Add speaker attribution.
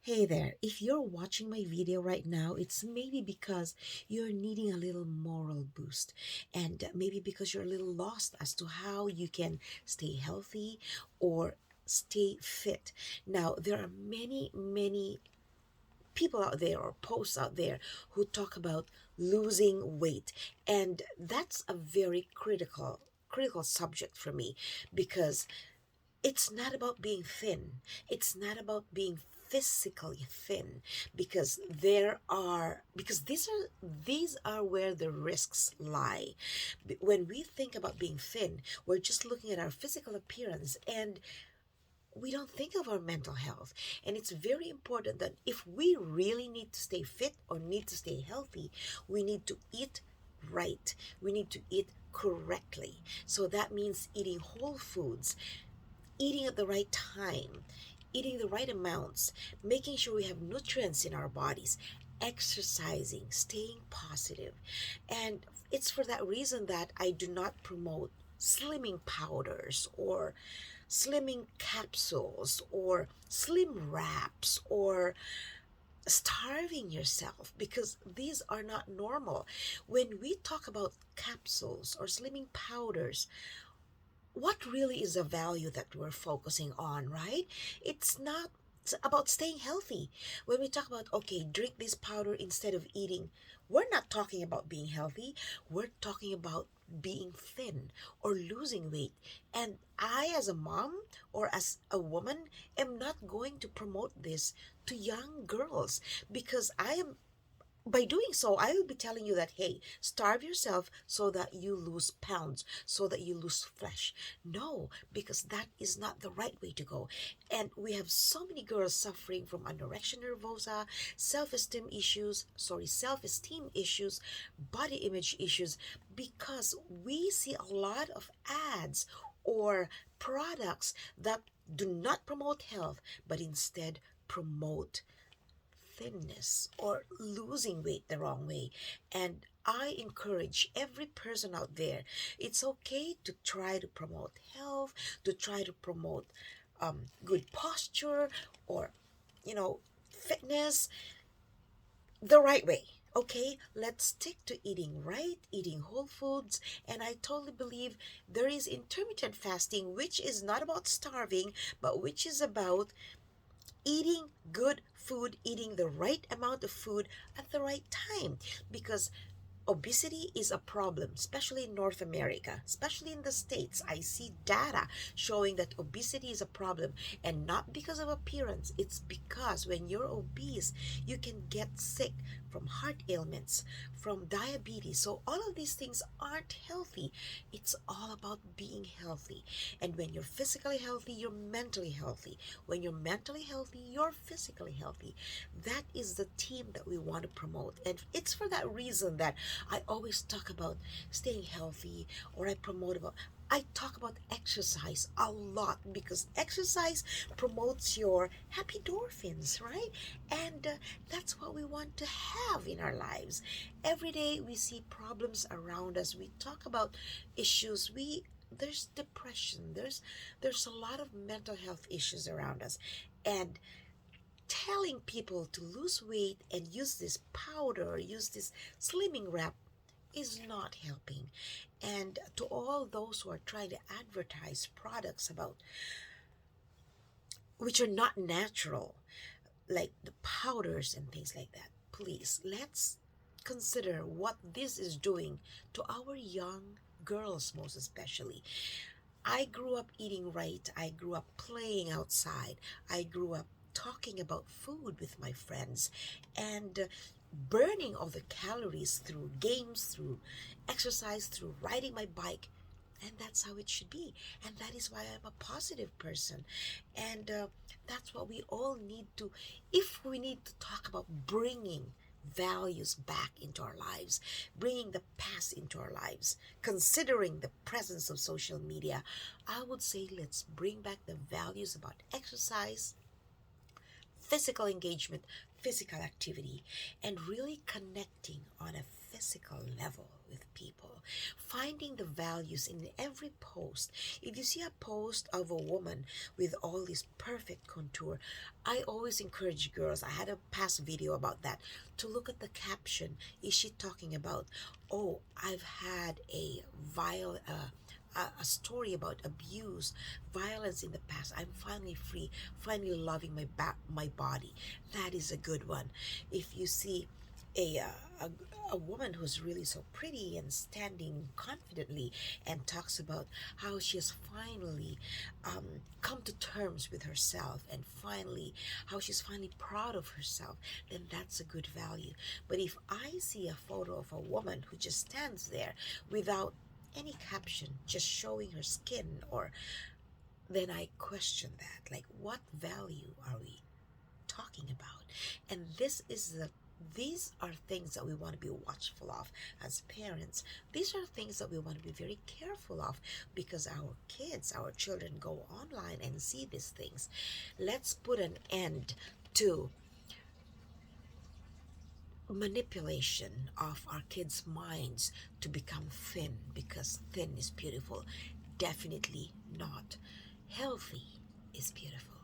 Speaker 1: Hey there, if you're watching my video right now, it's maybe because you're needing a little moral boost, and maybe because you're a little lost as to how you can stay healthy or stay fit. Now, there are many people out there or posts out there who talk about losing weight, and that's a very critical subject for me because it's not about being thin. It's not about being physically thin because these are where the risks lie. When we think about being thin, we're just looking at our physical appearance and we don't think of our mental health. And it's very important that if we really need to stay fit or need to stay healthy, we need to eat right. We need to eat correctly. So that means eating whole foods, eating at the right time, eating the right amounts, making sure we have nutrients in our bodies, exercising, staying positive. And it's for that reason that I do not promote slimming powders or slimming capsules or slim wraps or starving yourself, because these are not normal. When we talk about capsules or slimming powders, what really is the value that we're focusing on, right? It's not about staying healthy. When we talk about, okay, drink this powder instead of eating, we're not talking about being healthy. We're talking about being thin or losing weight. And I, as a mom or as a woman, am not going to promote this to young girls because I am by doing so, I will be telling you that, hey, starve yourself so that you lose pounds, so that you lose flesh. No, because that is not the right way to go. And we have so many girls suffering from anorexia nervosa, self-esteem issues, body image issues, because we see a lot of ads or products that do not promote health, but instead promote thinness or losing weight the wrong way. And I encourage every person out there, it's okay to try to promote health, to try to promote good posture or, fitness the right way. Okay, let's stick to eating right, eating whole foods. And I totally believe there is intermittent fasting, which is not about starving, but which is about eating good food, eating the right amount of food at the right time. Because obesity is a problem, especially in North America, especially in the States. I see data showing that obesity is a problem, and not because of appearance. It's because when you're obese, you can get sick from heart ailments, from diabetes. So, all of these things aren't healthy. It's all about being healthy. And when you're physically healthy, you're mentally healthy. When you're mentally healthy, you're physically healthy. That is the team that we want to promote. And it's for that reason that I always talk about staying healthy, or I talk about exercise a lot because exercise promotes your happy endorphins, right? And that's what we want to have in our lives. Every day we see problems around us. We talk about issues. There's depression. There's a lot of mental health issues around us. And telling people to lose weight and use this powder, use this slimming wrap is not helping. And to all those who are trying to advertise products about which are not natural, like the powders and things like that, please let's consider what this is doing to our young girls, most especially. I grew up eating right. I grew up playing outside. I grew up talking about food with my friends and burning all the calories through games, through exercise, through riding my bike. And that's how it should be. And that is why I'm a positive person. And that's what we all need to, if we need to talk about bringing values back into our lives, bringing the past into our lives, considering the presence of social media, I would say let's bring back the values about exercise, physical engagement, physical activity, and really connecting on a physical level with people, finding the values in every post. If you see a post of a woman with all this perfect contour, I always encourage girls, I had a past video about that, to look at the caption. Is she talking about, oh, I've had a vile a story about abuse, violence in the past. I'm finally free, finally loving my body. That is a good one. If you see a, uh, a woman who's really so pretty and standing confidently and talks about how she has finally come to terms with herself and finally how she's finally proud of herself, then that's a good value. But if I see a photo of a woman who just stands there without any caption, just showing her skin, or then I question that. Like, what value are we talking about? And these are things that we want to be watchful of as parents. These are things that we want to be very careful of because our kids, our children go online and see these things. Let's put an end to manipulation of our kids' minds to become thin because thin is beautiful. Definitely not. Healthy is beautiful.